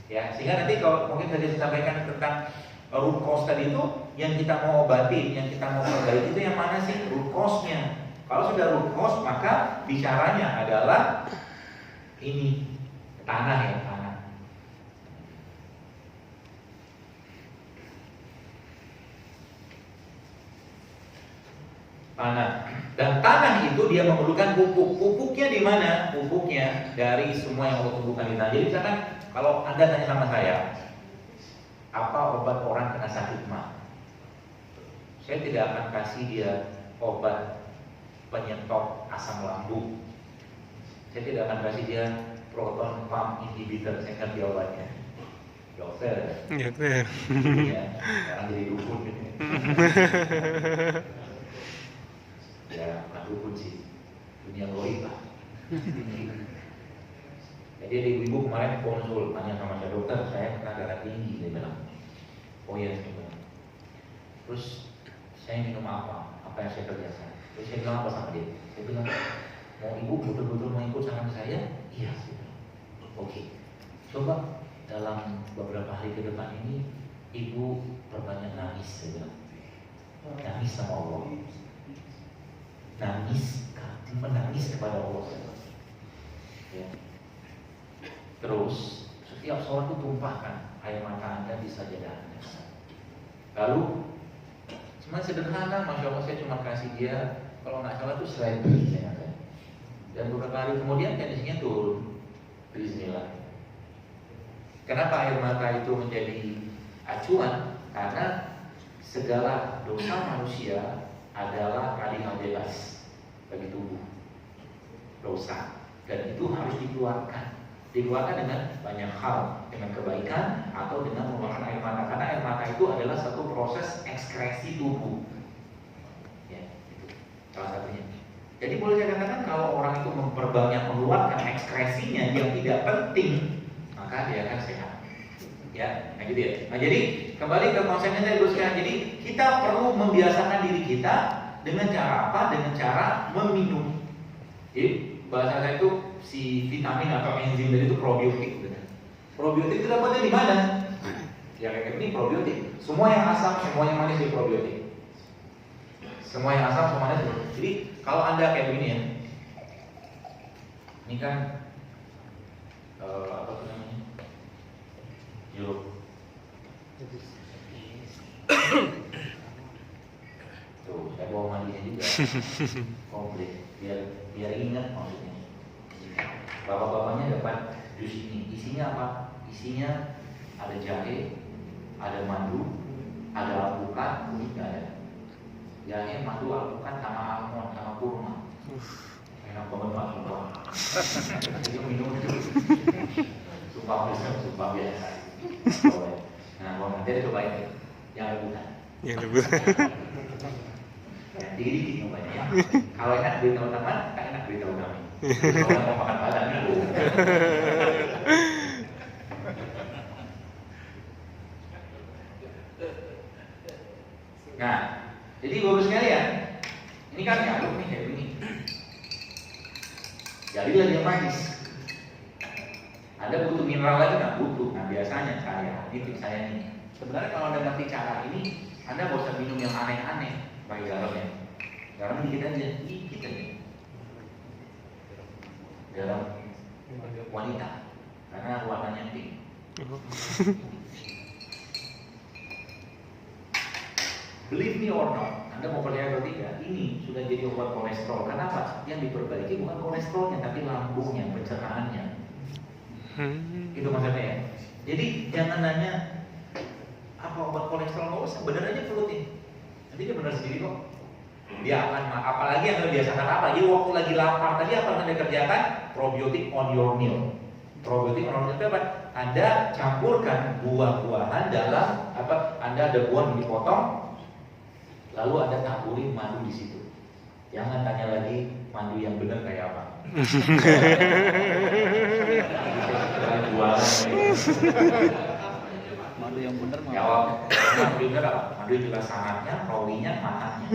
Ya, sehingga nanti kalau mungkin tadi saya sampaikan tentang root cause tadi itu yang kita mau obatin, yang kita mau perbaiki itu yang mana sih root cause-nya? Kalau sudah root cause maka bicaranya adalah ini tanah ya, tanah. Tanah. Dan tanah itu dia memerlukan pupuk. Pupuknya di mana? Pupuknya dari semua yang Allah tumbuhkan di tanah. Jadi misalkan kalau Anda tanya sama saya, apa obat orang kena sakit mah? Saya tidak akan kasih dia obat penyetop asam lambung. Saya tidak akan kasih dia proton pump inhibitor, saya ngerti obatnya. Dokter. Ya, dokter. Ya, sekarang jadi dukun gitu. Ya, bukan dukun sih. Dunia goib lah. Jadi ada ibu kemarin konsul, tanya sama saya, dokter, saya kena darah tinggi, dia bilang. Oh iya, saya bilang. Terus saya minum apa? Apa yang saya kerjakan? Terus saya bilang apa sama dia? Saya bilang, mau ibu betul-betul mau ikut saran saya? Iya. Oke. Coba dalam beberapa hari ke depan ini ibu perbanyak nangis, saya bilang. Nangis sama Allah. Menangis kepada Allah. Ya. Terus setiap sholat itu tumpahkan air mata Anda di sajadah Anda. Lalu cuma sederhana, masya Allah saya cuma kasih dia kalau nggak salah itu strawberry saya kata. Dan beberapa hari kemudian tensinya turun. Bismillah. Kenapa air mata itu menjadi acuan? Karena segala dosa manusia adalah radikal bebas bagi tubuh. Dosa. Dan itu harus dikeluarkan. Dikeluarkan dengan banyak hal, dengan kebaikan atau dengan mengeluarkan air mata. Karena air mata itu adalah satu proses ekskresi tubuh. Ya, itu salah satunya. Jadi boleh saya katakan kalau orang itu memperbanyak mengeluarkan ekskresinya yang tidak penting, maka dia akan sehat. Ya, nah gitu ya. Nah jadi kembali ke konsepnya saya teruskan. Jadi kita perlu membiasakan diri kita dengan cara apa? Dengan cara meminum. Jadi bahasa saya itu si vitamin atau enzim dari itu probiotik. Probiotik itu dapatnya di mana? Ya kayak ini probiotik. Semua yang asam, semua yang manis itu probiotik. Semua yang asam, semua manis. Jadi kalau Anda kayak begini ya, ini kan apa tuh namanya? Jeruk. Tuh, saya bawa mandinya juga. Komplit, biar ingat maksudnya. Bapak-bapaknya dapat jus ini. Isinya apa? Isinya ada jahe, ada madu, ada alpukat, kunyit nggak ada. Jahe, madu, alpukat, sama almond, sama kurma. Enak banget Pak, sumpah. Jadi minum itu sumpah biasa. Nah, kalau nanti ada cobain yang rebutan. Yang lebih. Ya, dikit-dikit nyobain ya. Kalau enak beritahu teman, tak enak beritahu kami. Kalau mau makan padang itu. Nah, jadi bagus sekalian. Ini kan nyaduk nih kayak begini. Jadilah dia manis. Anda butuh mineral lagi nggak butuh? Nah biasanya ini tip saya nih. Sebenarnya kalau Anda ngerti cara ini, Anda nggak usah minum yang aneh-aneh pakai garamnya. Garam dikit aja, garam wanita, karena warnanya pink. Believe me or not, Anda mau percaya atau tidak, ini sudah jadi obat kolesterol. Kenapa? Yang diperbaiki bukan kolesterolnya, tapi lambungnya, pencernaannya. Itu maksudnya ya. Jadi jangan nanya apa obat kolesterol nggak usah, bener aja perutnya. Nanti dia bener sendiri kok. Dia akan, apalagi yang terbiasakan apa? Jadi waktu lagi lapar tadi apa yang Anda kerjakan? Probiotik on your meal. Probiotik on your meal itu apa? Anda campurkan buah-buahan dalam apa? Anda ada buah yang dipotong, lalu Anda taburin madu di situ. Jangan tanya lagi madu yang benar kayak apa. Madu yang benar mah. Jawab. Madu yang benar apa? Madu juga sangatnya, rawinya, matanya.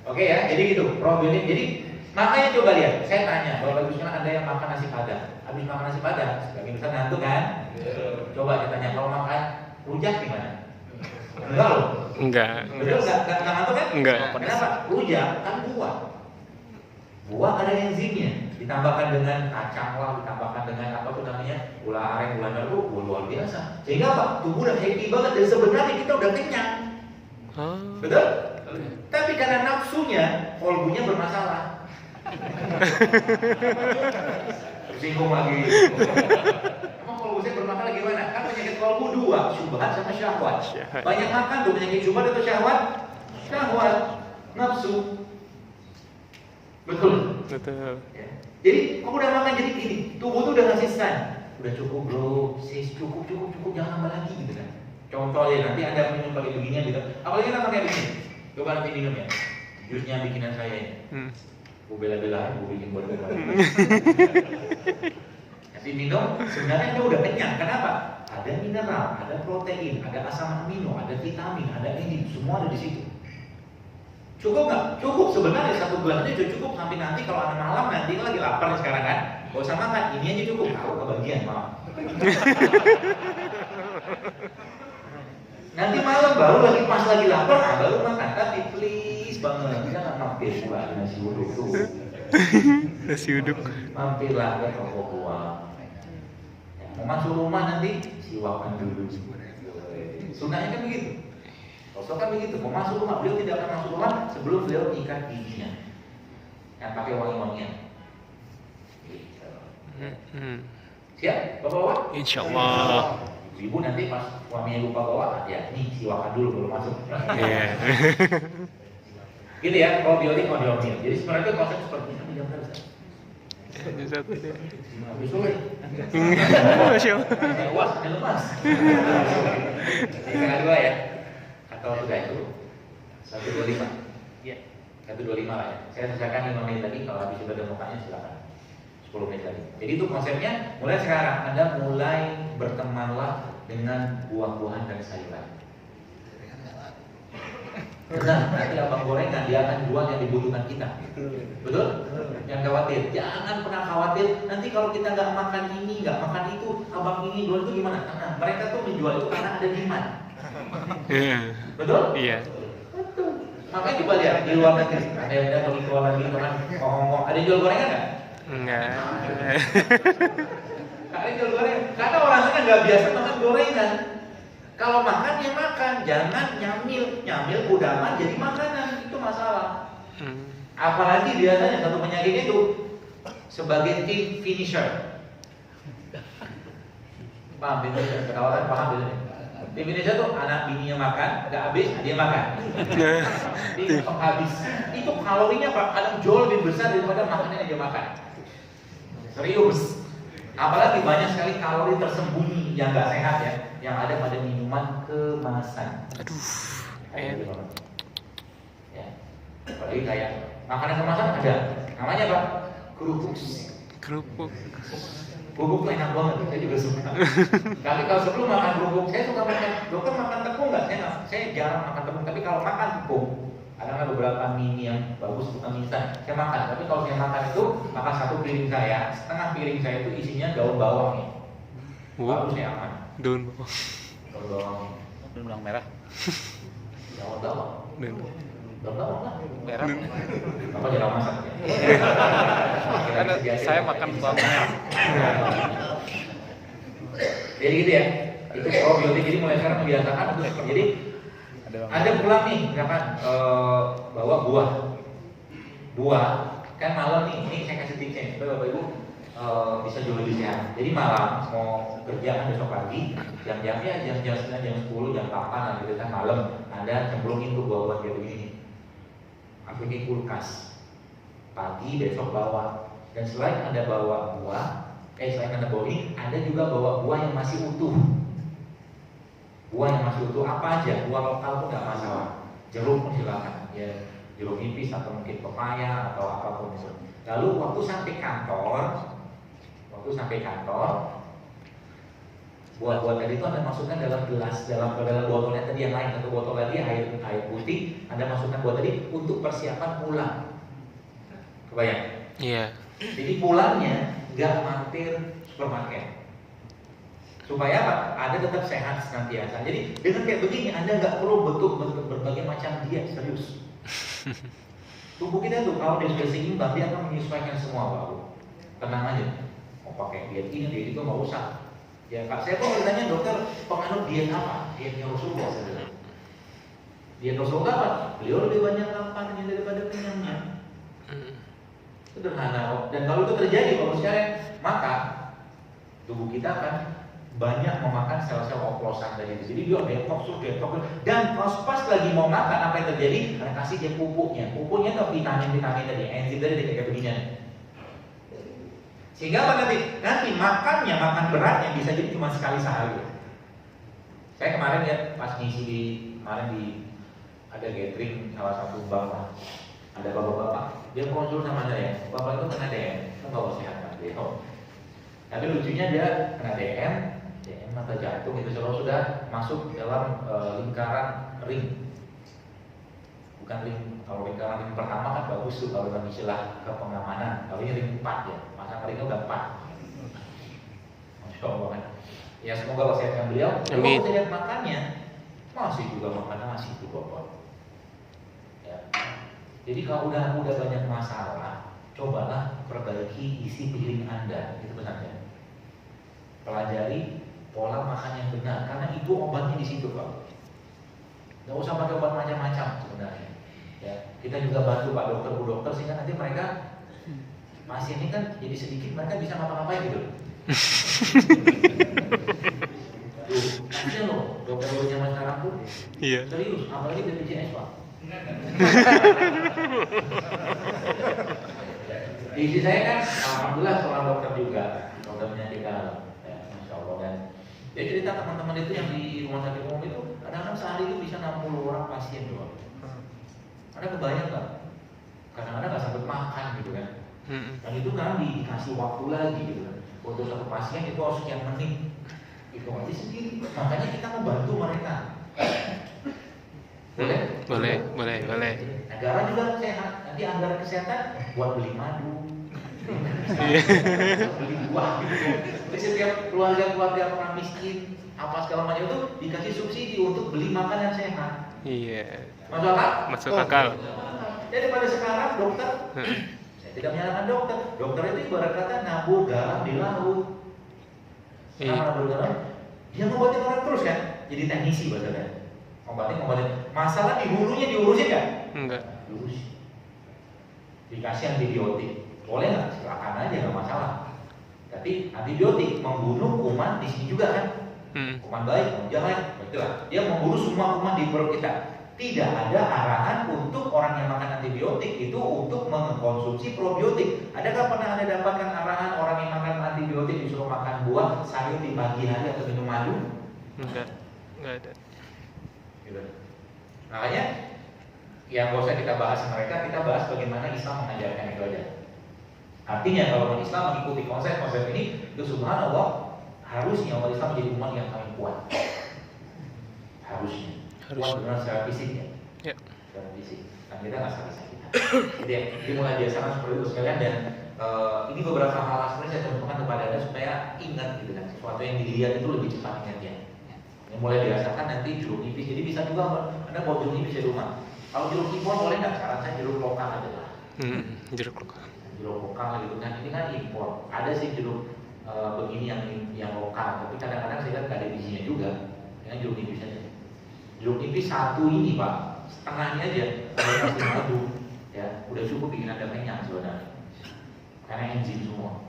Oke ya, jadi gitu. Probiotik. Jadi makanya coba lihat. Saya tanya, kalau bagusnya ada yang makan nasi padang, habis makan nasi padang, sebagian besar ngantuk kan? Coba kita tanya kalau makan rujak gimana? Enggak loh. Enggak. Betul enggak ngantuk kan? Enggak. Kenapa? Rujak kan buah. Buah ada enzimnya. Ditambahkan dengan kacang lah, ditambahkan dengan apa tuh namanya? Gula aren, gula merah, luar biasa. Sehingga apa? Tubuh udah happy banget dan sebenarnya kita udah kenyang. Betul? Tapi karena nafsunya, kolbunya bermasalah. Tersinggung lagi. Emang kolbu saya bermasalah gimana? Kan penyakit kolbu dua, syubhat sama syahwat. Banyak makan tuh penyakit syubhat atau syahwat? Syahwat, nafsu. Betul. Betul. Ya. Jadi kamu udah makan jadi gini, tubuh tuh udah ngasih sign, udah cukup bro, sis cukup, jangan nambah lagi gitu kan. Contoh ya nanti Anda minum pakai beginian gitu, apalagi nama kayak begini, coba nanti minum ya, jusnya bikinan saya ini, gue bela-belain, gue bikin buat nanti minum, sebenarnya Anda udah kenyang, kenapa? Ada mineral, ada protein, ada asam amino, ada vitamin, ada enzim, semua ada di situ. Cukup nggak? Cukup sebenarnya satu gelas aja cukup sampai nanti kalau ada malam nanti lagi lapar nih sekarang kan, gak usah makan, ini aja cukup. Tahu kebagian malam. Nanti malam baru lagi pas lagi lapar, baru makan. Tapi please banget jangan mampir pula di nasi uduk tuh. Nasi uduk. Mampirlah ke toko buah. Ya, mau masuk rumah nanti siwakan dulu. Sunahnya kan begitu. Rasul kan begitu, mau masuk rumah, beliau tidak akan masuk rumah sebelum beliau ikat giginya yang pakai wangi-wangian. Gitu. Siap, bapak-bapak? Insya Allah. Ibu nanti pas suaminya lupa bawa, ya nih siwakan dulu baru masuk. Iya. Gitu ya, probiotik kondiomil. Jadi sebenarnya konsep seperti ini jam berapa? Ada satu deh. Habis sore. Masya Allah. Lewas, lemas. Yang kedua ya. Atau sudah itu 125. Iya. 125 lah ya. Saya selesaikan 5 menit lagi, kalau habis sudah ada mukanya silakan. 10 menit lagi. Jadi itu konsepnya mulai sekarang Anda mulai bertemanlah dengan buah-buahan dan sayuran. Benar, nanti abang gorengan dia akan jual yang dibutuhkan kita. Betul? Jangan khawatir, jangan pernah khawatir. Nanti kalau kita nggak makan ini, nggak makan itu, abang ini jual itu gimana? Nah, mereka tuh menjual itu karena ada demand. Betul? Iya. Betul. Makanya coba lihat di luar negeri, ada yang datang di luar negeri kan ngomong, ada yang jual gorengan nggak? Enggak. Ada yang jual gorengan, karena orang sana nggak biasa makan gorengan. Kalau makan ya makan, jangan nyamil kudapan jadi makanan, itu masalah. Apalagi biasanya satu penyakit itu sebagai tim finisher. Paham betul? Ketahuan paham betul? Tim finisher tuh anak bininya makan, nggak habis, dia makan. Dia habis. Itu kalorinya kadang jauh lebih besar daripada makanan yang dia makan. Serius. Apalagi banyak sekali kalori tersembunyi yang nggak sehat ya, yang ada pada minuman kemasan. Aduh. Ada banget. Ya. Apalagi kayak makanan kemasan ada. Namanya apa? Kerupuk. Kerupuk. Kerupuk tuh enak banget, saya juga suka. Tapi kalau sebelum makan kerupuk, saya suka makan. Dokter makan tepung nggak? Saya jarang makan tepung. Tapi kalau makan tepung, ada beberapa mie yang bagus bukan mie instan. Saya makan. Tapi kalau saya makan itu, makan satu piring saya, setengah piring saya itu isinya daun bawang nih. Baru saya aman. Daun bawang. Daun bawang nih. Daun bawang merah. Daun bawang. Daun. Daun bawang lah. Merah. Apa jarang masak ya? Karena saya makan bawang merah. Jadi gitu ya. Itu probiotik. Jadi mulai sekarang membiasakan untuk seperti jadi. Ada pula nih, misalkan bawa buah kan malam nih, ini saya kasih tipsnya supaya bapak ibu bisa jauh lebih sehat. Jadi malam mau kerja kan besok pagi, jam-jamnya jam 9, jam 10, jam 8 lah gitu kan malam, Anda cemplungin tuh buah-buah kayak begini, masukin kulkas. Pagi besok bawa, dan selain Anda bawa buah, selain Anda bawa ini, Anda juga bawa buah yang masih utuh. Buah yang masih utuh apa aja, buah lokal pun nggak masalah. Jeruk pun silakan, ya jeruk nipis atau mungkin pepaya atau apapun itu. Lalu waktu sampai kantor, buah-buah tadi itu Anda masukkan dalam gelas, dalam botolnya tadi yang lain, atau botol tadi air putih, Anda masukkan buah tadi untuk persiapan pulang. Kebayang? Iya. Jadi pulangnya nggak mampir supermarket. Supaya apa? Anda tetap sehat senantiasa. Jadi dengan kayak begini Anda nggak perlu berbagai macam diet, serius. Tubuh kita tuh kalau dia sudah seimbang dia akan menyesuaikan semua bau. Tenang aja. Mau pakai diet ini, diet itu nggak usah. Ya Pak, saya pun bertanya dokter penganut diet apa? Dietnya Rasulullah saudara. Diet Rasulullah apa? Beliau lebih banyak lapangnya daripada kenyangnya. Sederhana kok. Dan kalau itu terjadi kalau sekarang, maka tubuh kita akan banyak memakan sel-sel oplosan tadi. Jadi dia detox, dan pas lagi mau makan apa yang terjadi? Karena kasih dia pupuknya. Pupuknya itu vitamin tadi, enzim tadi kayak beginian. Sehingga apa nanti makannya, makan beratnya bisa jadi cuma sekali sehari. Saya kemarin ya pas ngisi kemarin ada gathering salah satu bank, ada bapak-bapak, dia konsul sama saya. Bapak itu kena DM, itu nggak mau sehat kan? Tapi lucunya dia kena DM mata jantung itu sudah masuk dalam lingkaran ring, bukan ring. Kalau lingkaran ring pertama kan bagus tuh kalau dalam istilah kepengamanan. Kalau ini ring 4 ya, pasang ringnya udah 4. Masya Allah kan. Ya semoga kesehatan beliau. Kalau kita lihat makannya masih juga makan nasi itu bapak. Ya. Jadi kalau udah banyak masalah, cobalah perbaiki isi piring Anda, itu pesannya. Pelajari pola makan yang benar, karena itu obatnya di situ Pak. Nggak usah pakai obat macam-macam sebenarnya. Ya, kita juga bantu Pak dokter, Bu dokter sehingga nanti mereka pasien ini kan jadi sedikit mereka bisa ngapa-ngapain gitu. Tuh, kasihan loh dokter zaman sekarang pun. Iya. Serius, apalagi BPJS Pak. Di isi saya kan, alhamdulillah seorang dokter juga, dokter penyakit dalam. Masya Allah. Dan dia cerita teman-teman itu yang di rumah sakit umum itu kadang-kadang sehari itu bisa 60 orang pasien doang. Anda kebayang nggak? Kadang-kadang nggak sampai makan gitu kan. Dan itu kan dikasih waktu lagi gitu kan. Untuk satu pasien itu harus sekian menit. Itu aja sendiri. Makanya kita membantu mereka. Boleh. Negara juga sehat. Nanti anggaran kesehatan buat beli madu, beli buah gitu. Jadi setiap keluarga orang miskin apa segala macam itu dikasih subsidi untuk beli makanan sehat. Iya. Masuk akal? Masuk akal. Jadi pada sekarang dokter, saya tidak menyalahkan dokter. Dokter itu ibarat kata nabur garam di laut. Nabur garam, dia ngobatin orang terus kan? Jadi teknisi bahasanya. Ngobatin. Masalah di hulunya diurusin nggak? Enggak. Diurusin. Dikasih antibiotik. Boleh nggak? Silakan aja, nggak masalah. Tapi antibiotik membunuh kuman di sini juga kan? Kuman baik, kuman jahat, betul lah. Dia membunuh semua kuman di perut kita. Tidak ada arahan untuk orang yang makan antibiotik itu untuk mengkonsumsi probiotik. Adakah pernah Anda dapatkan arahan orang yang makan antibiotik disuruh makan buah, sayur di pagi hari atau minum madu? Enggak ada. Gitu. Makanya yang gak usah kita bahas mereka, kita bahas bagaimana Islam mengajarkan itu aja. Artinya kalau umat Islam mengikuti konsep-konsep ini, itu subhanallah harusnya umat Islam menjadi umat yang paling kuat. Harusnya. Kuat benar secara fisik ya. Ya. Secara fisik. Dan kita nggak sakit-sakitan. Jadi mulai biasakan seperti itu sekalian dan ini beberapa hal sebenarnya saya contohkan kepada Anda supaya ingat gitu kan. Sesuatu yang dilihat itu lebih cepat ingatnya. Yang mulai biasakan nanti jeruk nipis. Jadi bisa juga Anda bawa jeruk nipis di rumah. Kalau jeruk impor boleh nggak? Saran saya jeruk lokal aja lah. Jeruk lokal. Jeruk lokal gitu kan. Ini kan impor. Ada sih jeruk begini yang lokal, tapi kadang-kadang saya lihat nggak ada bijinya juga. Dengan jeruk nipis aja. Jeruk nipis satu ini Pak, setengahnya aja kalau kasih madu, ya udah cukup bikin Anda kenyang sebenarnya. Karena enzim semua.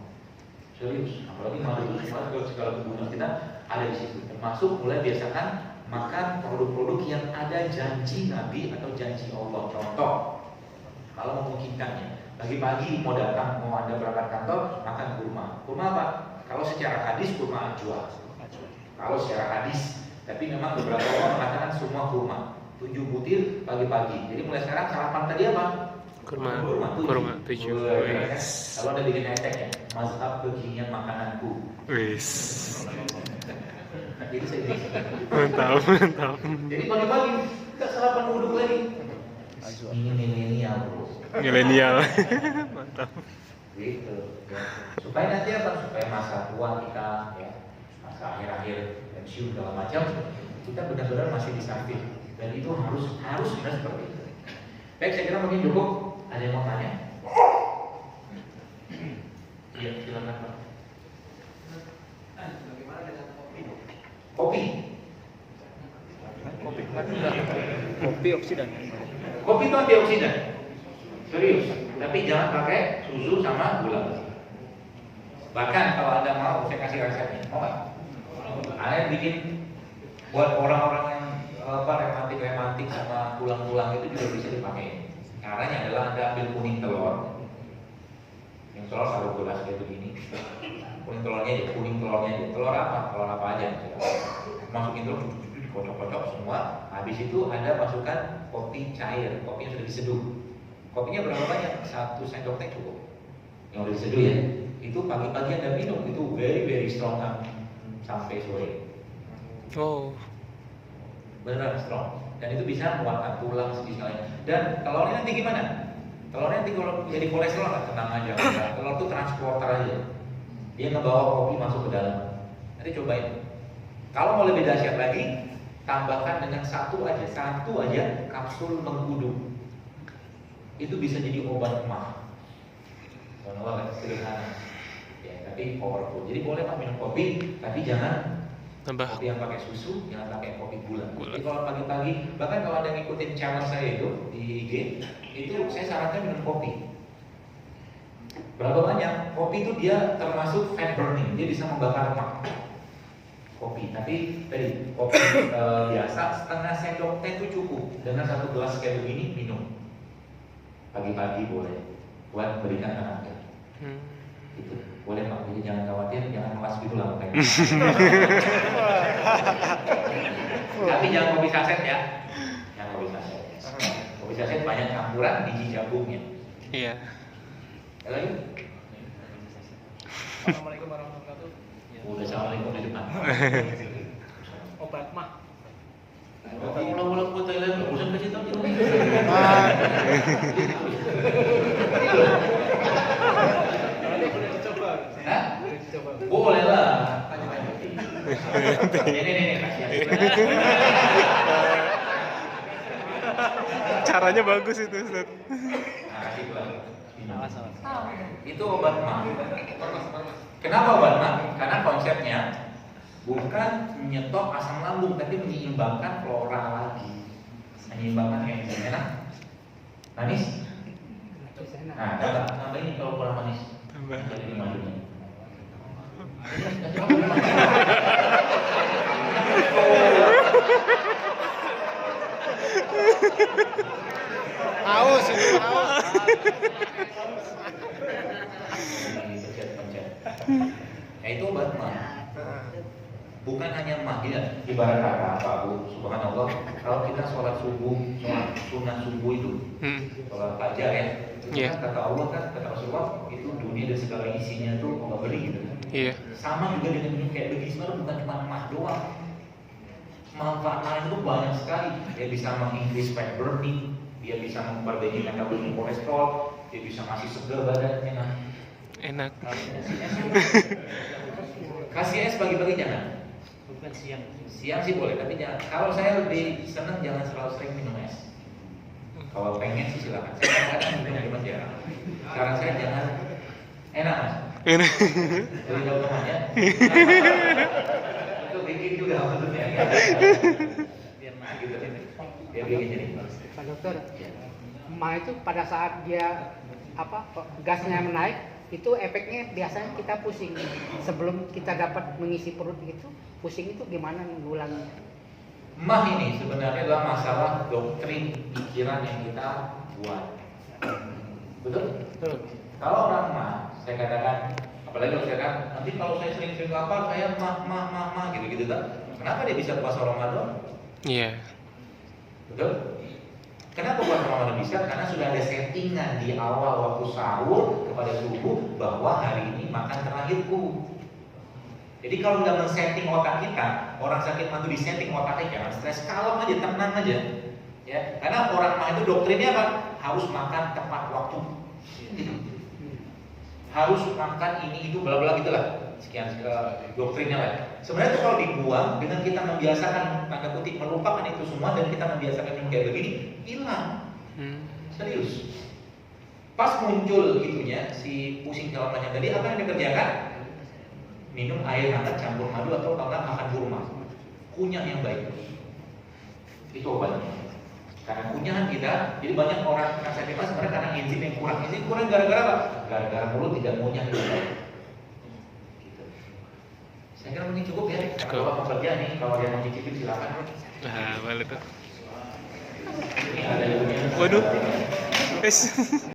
Serius, apalagi madu itu semua segala kebutuhan kita ada di situ. Termasuk mulai biasakan makan produk-produk yang ada janji Nabi atau janji Allah. Contoh, kalau memungkinkannya, pagi-pagi mau datang, mau Anda berangkat kantor, makan kurma. Kurma apa? Kalau secara hadis kurma ajwa. Kalau secara hadis, tapi memang beberapa orang mengatakan semua kurma 7 butir pagi-pagi. Jadi mulai sekarang sarapan tadi apa? Kurma 7. Kalau ada bikin hashtag ya, mazhab kekinian makananku. Wis. Jadi saya bisa. Mantap. Jadi pagi-pagi kita sarapan uduk lagi. Ini milenial bro. Milenial. Mantap. Gitu. Ya. Supaya nanti apa? Supaya masa tua kita, ya, masa akhir-akhir pensiun segala macam, kita benar-benar masih bisa fit. Dan itu harus benar seperti itu. Baik, saya kira mungkin cukup. Ada yang mau tanya? Iya, silakan Pak. Bagaimana dengan kopi? Kopi. Kopi oksidan. Kopi itu antioksidan. Serius. Tapi jangan pakai susu sama gula. Bahkan kalau Anda mau, saya kasih resepnya. Mau nggak? Anda bikin buat orang-orang yang rematik sama tulang-tulang itu juga bisa dipakai. Caranya adalah Anda ambil kuning telur. Yang telur taruh gelas kayak begini. Kuning telurnya aja, Telur apa? Telur apa aja. Masukin telur, dikocok-kocok semua. Habis itu Anda masukkan kopi cair, kopi yang sudah diseduh. Kopinya berapa banyak? 1 sendok teh cukup. Yang udah diseduh ya. Itu pagi-pagi Anda minum, itu very strong sampai sore. Oh. Benar strong. Dan itu bisa menguatkan tulang misalnya. Dan telurnya nanti gimana? Telurnya nanti kalau jadi kolesterol nggak, tenang aja. Telur itu transporter aja. Dia ngebawa kopi masuk ke dalam. Nanti cobain. Kalau mau lebih dahsyat lagi, tambahkan dengan satu aja kapsul mengkudu. Itu bisa jadi obat emah. Karena sederhana. Ya, tapi powerful. Jadi boleh Pak minum kopi, tapi jangan Tambah. kopi yang pakai susu, jangan pakai kopi gula. Jadi kalau pagi-pagi, bahkan kalau Anda ngikutin channel saya itu di IG, itu saya sarankan minum kopi. Berapa banyak? Kopi itu dia termasuk fat burning, dia bisa membakar lemak. Kopi, tapi tadi kopi biasa setengah sendok teh itu cukup. Dengan 1 gelas kayak begini minum. Pagi-pagi boleh, buat berikan tenaga. Itu boleh Pak, jadi jangan khawatir, jangan malas gitu lah makanya. Tapi jangan kopi saset ya, jangan kopi saset. Kopi saset banyak campuran biji jagungnya. Iya. Ada lagi? Assalamualaikum warahmatullahi wabarakatuh. Udah assalamualaikum di depan. Obat mah. Ulang-ulang ke toilet, nggak usah kasih tahu gitu. Hah? Boleh lah. Ini kasihan. Caranya bagus itu, Ustaz. Kasih pulang. Itu obat mah. Kenapa obat mah? Karena konsepnya bukan menyetok asam lambung, tapi menyeimbangkan flora lagi. Menyeimbangkan enzim enak. Manis? Nah, tambah ini kalau kurang manis. Tambah. Jadi dimajuin. Haus itu haus. Pencet-pencet. Ya itu obat mah. Bukan hanya mah, ya. Ibarat kata Pak Bu, subhanallah, kalau kita sholat subuh, sholat sunnah subuh itu, sholat fajar ya, itu Iya. kan kata Allah kan, kata Rasulullah, itu dunia dan segala isinya tuh Allah beri gitu. Iya. Sama juga dengan minum kayak begini, sebenarnya bukan cuma mah doang. Manfaatnya itu banyak sekali. Dia bisa mengincrease fat burning, dia bisa memperbaiki metabolisme kolesterol, dia bisa ngasih seger badannya. Nah, Enak. kasih es pagi-pagi jangan. Bukan siang. Siang sih boleh, tapi jangan. Kalau saya lebih senang jangan selalu sering minum es. Kalau pengen sih silakan. Saya kadang minum cuma jarang. Sekarang saya jangan enak mas. Enak. Jadi tahu namanya. Itu bikin juga maksudnya. Biar Nah gitu. Dia bikin jadi. Pak Dokter, mah itu pada saat dia gasnya menaik, itu efeknya biasanya kita pusing. Sebelum kita dapat mengisi perut gitu, pusing itu gimana ngulangnya? Mah ini sebenarnya adalah masalah doktrin pikiran yang kita buat. Betul? Betul. Kalau orang mah, saya katakan, apalagi kalau saya katakan, nanti kalau saya sering-sering lapar, saya mah gitu-gitu kan. Kenapa dia bisa puasa Ramadan? Iya. Betul? Kenapa puasa Ramadan bisa? Karena sudah ada settingan di awal waktu sahur kepada tubuh bahwa hari ini makan terakhirku. Jadi kalau nggak men-setting otak kita, orang sakit mah itu di-setting otaknya, jangan stres, kalem aja, tenang aja. Ya, karena orang mah itu doktrinnya apa? Harus makan tepat waktu. Gitu. Harus makan ini itu bla bla gitulah. Sekian doktrinnya lah. Sebenarnya itu kalau dibuang dengan kita membiasakan tanda kutip melupakan itu semua dan kita membiasakan yang kayak begini, hilang. Serius. Pas muncul gitunya si pusing segala macam tadi, apa yang dikerjakan? Minum air hangat campur madu atau kalau nggak makan kurma. Kunyah yang baik. Itu obatnya. Karena kunyahan kita, jadi banyak orang kena sakit mah sebenarnya karena enzim yang kurang. Enzim kurang gara-gara apa? Gara-gara mulut tidak ngunyah gitu. Saya kira mungkin cukup ya. Karena Bapak mau kerja nih, kalau dia mau cicipin silakan. Nah, boleh tuh. Ini ada yang punya. Waduh.